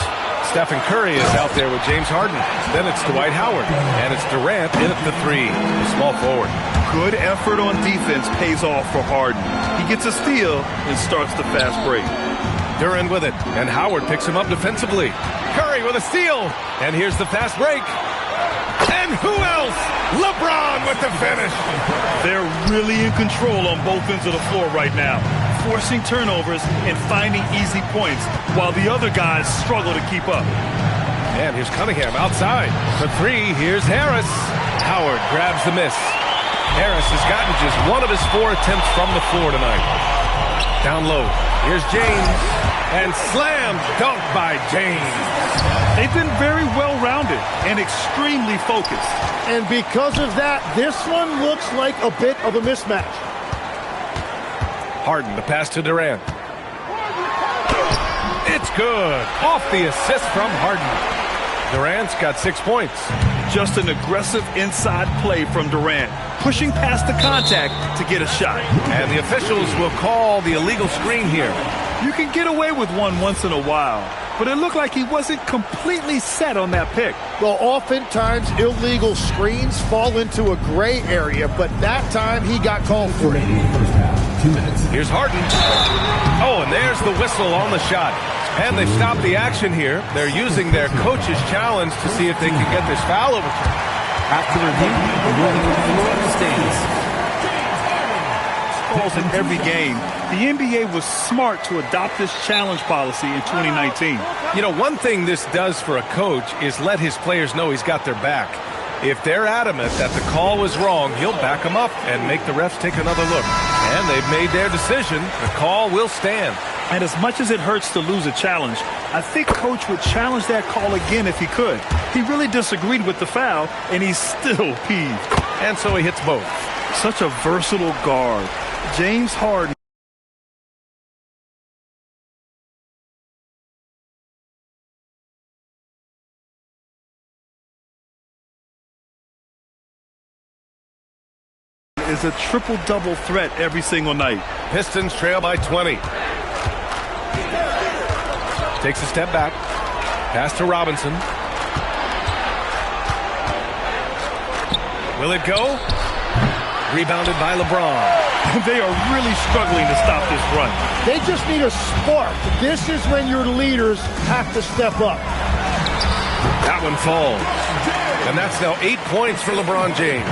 Stephen Curry is out there with James Harden. Then it's Dwight Howard. And it's Durant in at the 3, the small forward. Good effort on defense pays off for Harden. He gets a steal and starts the fast break. Duran with it. And Howard picks him up defensively. Curry with a steal. And here's the fast break. And who else? LeBron with the finish. They're really in control on both ends of the floor right now, forcing turnovers and finding easy points while the other guys struggle to keep up. And here's Cunningham outside. For 3, here's Harris. Howard grabs the miss. Harris has gotten just 1 of his 4 attempts from the floor tonight. Down low. Here's James. And slam dunk by James. They've been very well-rounded and extremely focused. And because of that, this one looks like a bit of a mismatch. Harden, the pass to Durant. It's good. Off the assist from Harden. Durant's got 6 points. Just an aggressive inside play from Durant, pushing past the contact to get a shot. And the officials will call the illegal screen here. You can get away with one once in a while, but it looked like he wasn't completely set on that pick. Well, oftentimes illegal screens fall into a gray area, but that time he got called for it. Here's Harden. Oh, and there's the whistle on the shot. And they've stopped the action here. They're using their coach's challenge to see if they can get this foul overturned. After review, the ruling on the floor stands. Calls in every game. The NBA was smart to adopt this challenge policy in 2019. You know, one thing this does for a coach is let his players know he's got their back. If they're adamant that the call was wrong, he'll back them up and make the refs take another look. And they've made their decision. The call will stand. And as much as it hurts to lose a challenge, I think Coach would challenge that call again if he could. He really disagreed with the foul, and he's still peeved. And so he hits both. Such a versatile guard. James Harden is a triple-double threat every single night. Pistons trail by 20. Takes a step back. Pass to Robinson. Will it go? Rebounded by LeBron. They are really struggling to stop this run. They just need a spark. This is when your leaders have to step up. That one falls. And that's now 8 points for LeBron James.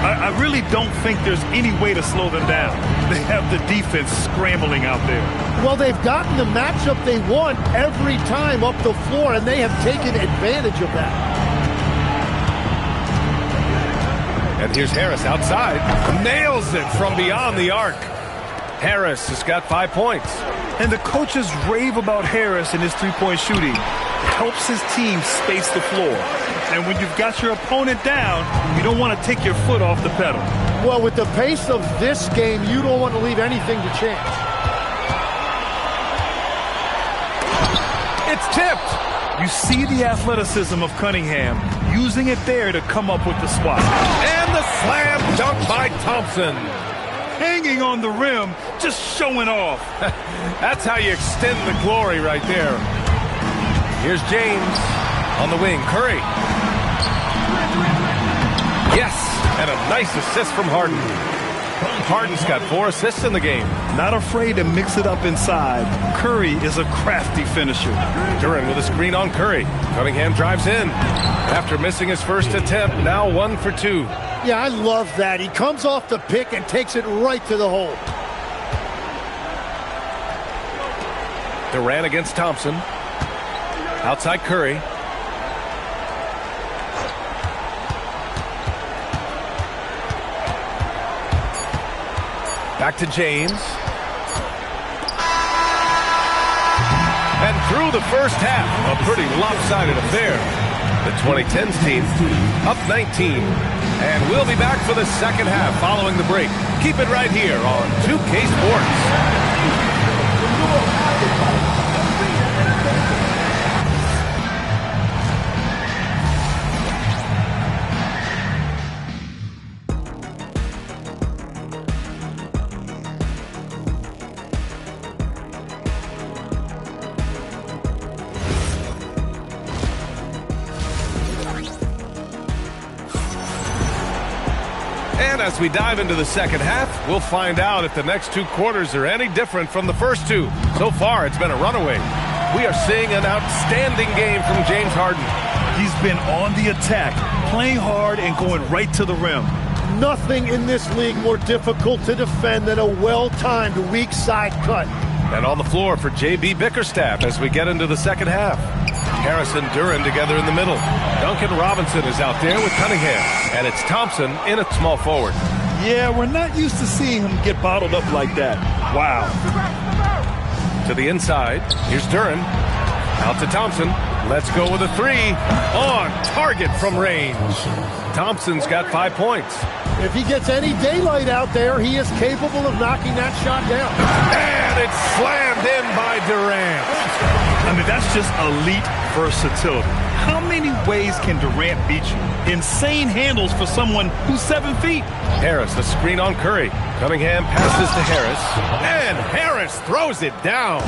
I really don't think there's any way to slow them down. They have the defense scrambling out there. Well, they've gotten the matchup they want every time up the floor, and they have taken advantage of that. And here's Harris outside. Nails it from beyond the arc. Harris has got 5 points. And the coaches rave about Harris and his three-point shooting. Helps his team space the floor. And when you've got your opponent down, you don't want to take your foot off the pedal. Well, with the pace of this game, you don't want to leave anything to chance. It's tipped. You see the athleticism of Cunningham, using it there to come up with the swat. And the slam dunk by Thompson. Hanging on the rim, just showing off. That's how you extend the glory right there. Here's James on the wing. Curry. Yes, and a nice assist from Harden. Harden's got 4 assists in the game. Not afraid to mix it up inside. Curry is a crafty finisher. Duran with a screen on Curry. Cunningham drives in. After missing his first attempt, now 1 for 2. Yeah, I love that. He comes off the pick and takes it right to the hole. Durant against Thompson. Outside Curry. Back to James. And through the first half, a pretty lopsided affair. The 2010s team up 19. And we'll be back for the second half following the break. Keep it right here on 2K Sports. And as we dive into the second half, we'll find out if the next 2 quarters are any different from the first 2. So far, it's been a runaway. We are seeing an outstanding game from James Harden. He's been on the attack, playing hard and going right to the rim. Nothing in this league more difficult to defend than a well-timed weak side cut. And on the floor for J.B. Bickerstaff as we get into the second half. Harris and Duran together in the middle. Duncan Robinson is out there with Cunningham. And it's Thompson in at small forward. Yeah, we're not used to seeing him get bottled up like that. Wow. To the inside. Here's Duran. Out to Thompson. Let's go with a 3. On target from range. Thompson's got 5 points. If he gets any daylight out there, he is capable of knocking that shot down. And it's slammed in by Durant. I mean, that's just elite versatility. How many ways can Durant beat you? Insane handles for someone who's 7 feet. Harris, the screen on Curry. Cunningham passes to Harris. And Harris throws it down.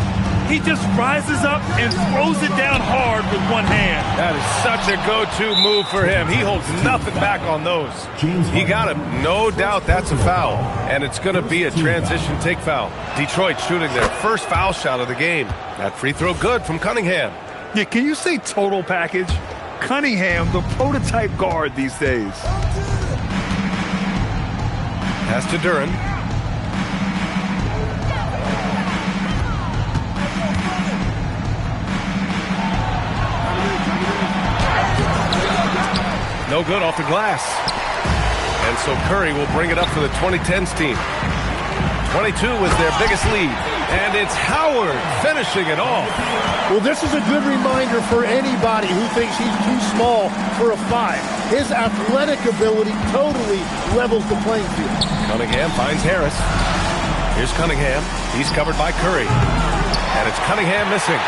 He just rises up and throws it down hard with one hand. That is such a go-to move for him. He holds nothing back on those. He got him. No doubt that's a foul. And it's going to be a transition take foul. Detroit shooting their first foul shot of the game. That free throw good from Cunningham. Yeah, can you say total package? Cunningham, the prototype guard these days. Pass to Duran. No good off the glass. And so Curry will bring it up for the 2010s team. 22 was their biggest lead. And it's Howard finishing it off. Well, this is a good reminder for anybody who thinks he's too small for a 5. His athletic ability totally levels the playing field. Cunningham finds Harris. Here's Cunningham. He's covered by Curry. And it's Cunningham missing.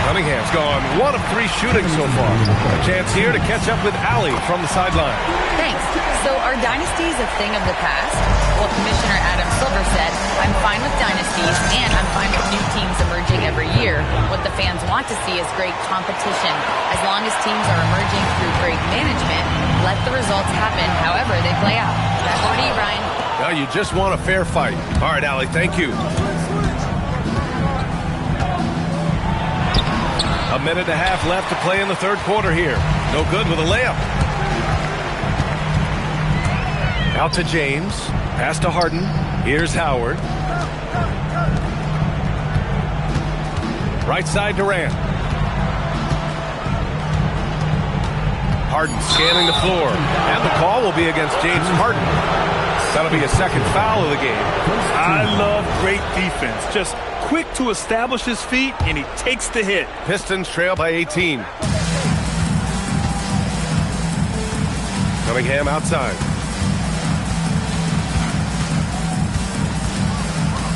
Cunningham's gone 1 of 3 shooting so far. A chance here to catch up with Allie from the sideline. Thanks. So are dynasties a thing of the past? Well, Commissioner Adam Silver said, I'm fine with dynasties and I'm fine with new teams emerging every year. What the fans want to see is great competition. As long as teams are emerging through great management, let the results happen however they play out. Back over to you, Brian. Well, you just want a fair fight. All right, Allie, thank you. A minute and a half left to play in the third quarter here. No good with a layup. Out to James. Pass to Harden. Here's Howard. Right side Durant. Harden scanning the floor. And the call will be against James Harden. That'll be a second foul of the game. I love great defense. Just quick to establish his feet, and he takes the hit. Pistons trail by 18. Cunningham outside.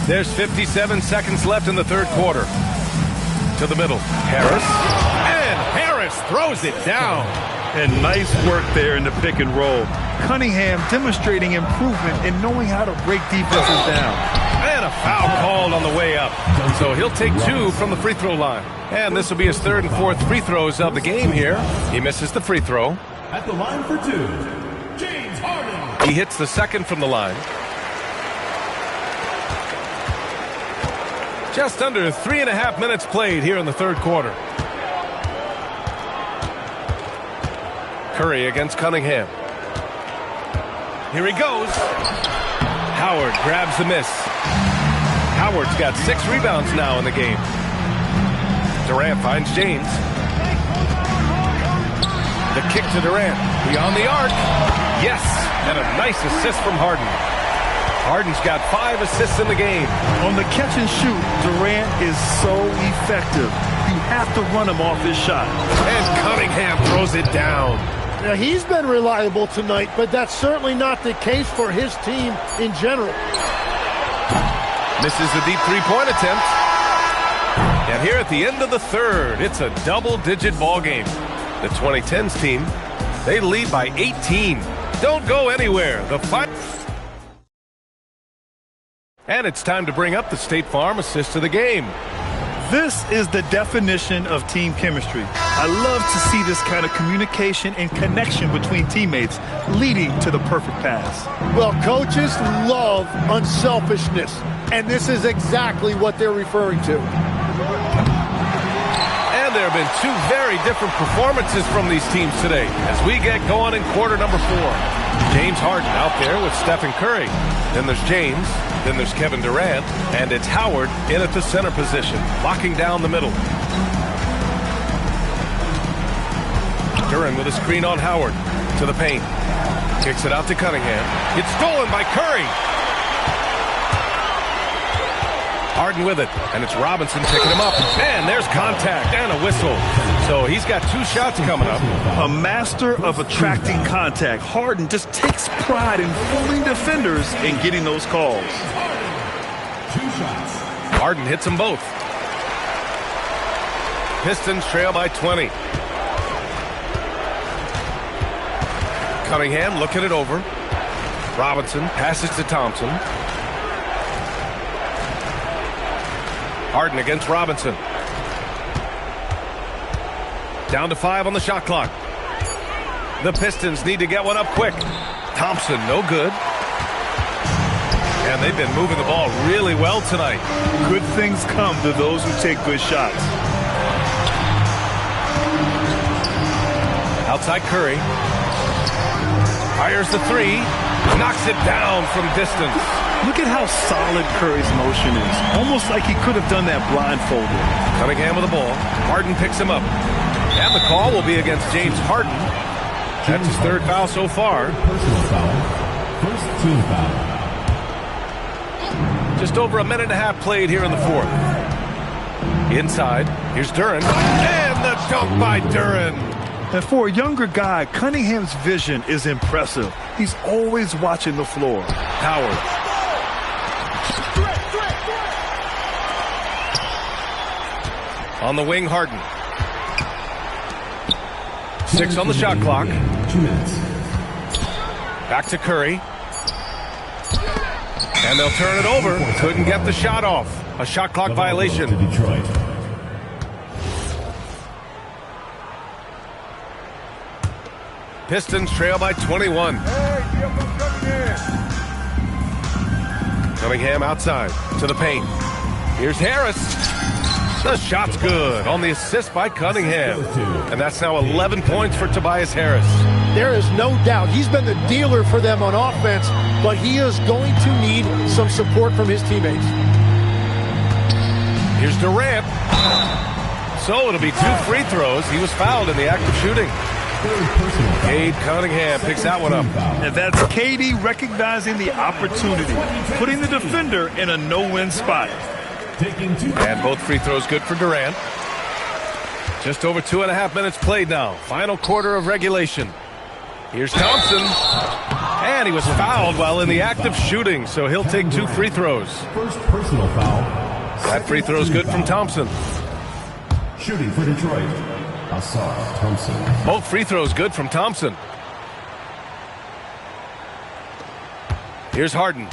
There's 57 seconds left in the third quarter. To the middle. Harris. And Harris throws it down. And nice work there in the pick and roll. Cunningham demonstrating improvement in knowing how to break defenses down. And a foul called on the way up. So he'll take 2 from the free throw line. And this will be his third and fourth free throws of the game here. He misses the free throw. At the line for 2, James Harden. He hits the second from the line. Just under 3.5 minutes played here in the third quarter. Curry against Cunningham. Here he goes. Howard grabs the miss. Howard's got 6 rebounds now in the game. Durant finds James. The kick to Durant. Beyond the arc. Yes! And a nice assist from Harden. Harden's got 5 assists in the game. On the catch and shoot, Durant is so effective. You have to run him off his shot. And Cunningham throws it down. Now, he's been reliable tonight, but that's certainly not the case for his team in general. Misses the deep three-point attempt. And here at the end of the third, it's a double-digit ball game. The 2010s team, they lead by 18. Don't go anywhere. The final. And it's time to bring up the State Farm assist of the game. This is the definition of team chemistry. I love to see this kind of communication and connection between teammates leading to the perfect pass. Well, coaches love unselfishness, and this is exactly what they're referring to. And there have been 2 very different performances from these teams today as we get going in quarter number 4. James Harden out there with Stephen Curry. Then there's James. Then there's Kevin Durant. And it's Howard in at the center position, locking down the middle. Duran with a screen on Howard. To the paint. Kicks it out to Cunningham. It's stolen by Curry. Harden with it. And it's Robinson picking him up. And there's contact and a whistle. So he's got 2 shots coming up. A master of attracting contact. Harden just takes pride in fooling defenders and getting those calls. 2 shots. Harden hits them both. Pistons trail by 20. Cunningham looking it over. Robinson passes to Thompson. Harden against Robinson. Down to 5 on the shot clock. The Pistons need to get one up quick. Thompson, no good. And they've been moving the ball really well tonight. Good things come to those who take good shots. Outside Curry. Fires the 3. Knocks it down from distance. Look at how solid Curry's motion is. Almost like he could have done that blindfolded. Cunningham with the ball. Harden picks him up. And the call will be against James Harden. That's his 3rd foul so far. Personal foul. First team foul. Just over a minute and a half played here in the 4th. Inside. Here's Duran. And the dunk by Duran. And for a younger guy, Cunningham's vision is impressive. He's always watching the floor. Howard. On the wing, Harden. 6 on the shot clock. 2 minutes. Back to Curry. And they'll turn it over. Couldn't get the shot off. A shot clock violation. To Detroit. Pistons trail by 21. Cunningham outside to the paint. Here's Harris. The shot's good on the assist by Cunningham. And that's now 11 points for Tobias Harris. There is no doubt. He's been the dealer for them on offense, but he is going to need some support from his teammates. Here's Durant. So it'll be 2 free throws. He was fouled in the act of shooting. Cade Cunningham picks that one up. And that's KD recognizing the opportunity, putting the defender in a no-win spot. And both free throws good for Durant. Just over 2.5 minutes played now. Final quarter of regulation. Here's Thompson. And he was fouled while in the act of shooting, so he'll take 2 free throws. First personal foul. That free throw is good from Thompson. Shooting for Detroit, Asar Thompson. Both free throws good from Thompson. Here's Harden.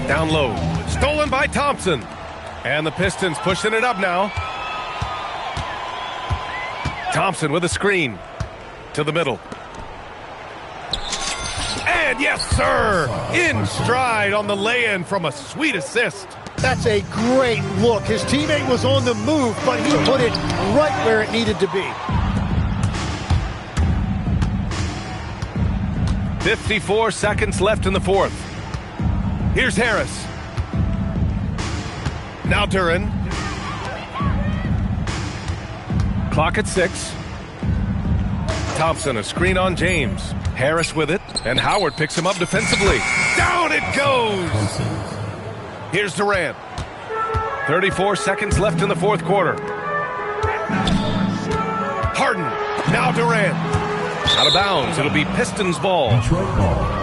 Down low. Stolen by Thompson. And the Pistons pushing it up now. Thompson with a screen. To the middle. And yes, sir! In stride on the lay-in from a sweet assist. That's a great look. His teammate was on the move, but he put it right where it needed to be. 54 seconds left in the fourth. Here's Harris. Now Duran. Clock at 6. Thompson, a screen on James. Harris with it, and Howard picks him up defensively. Down it goes! Here's Durant. 34 seconds left in the fourth quarter. Harden. Now Durant. Out of bounds. It'll be Pistons ball. Detroit ball.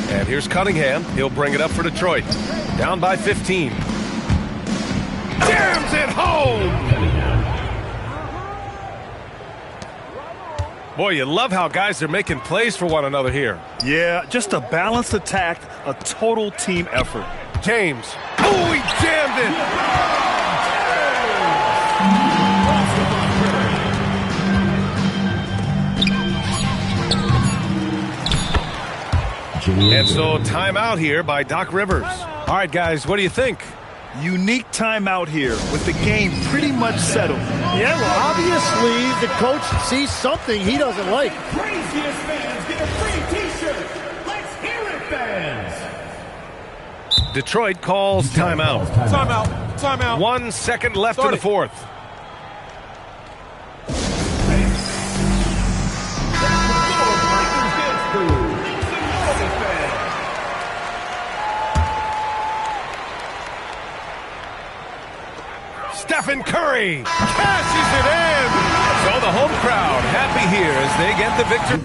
And here's Cunningham. He'll bring it up for Detroit. Down by 15. Jams it home! Boy, you love how guys are making plays for one another here. Yeah, just a balanced attack, a total team effort. James. Oh, he jammed it. And so timeout here by Doc Rivers. All right, guys, what do you think? Unique timeout here with the game pretty much settled. Yeah, well, obviously the coach sees something he doesn't like. Craziest fans get a free t-shirt. Let's hear it, fans. Detroit calls timeout. Timeout. 1 second left in the fourth. Stephen Curry cashes it in. So the home crowd happy here as they get the victory.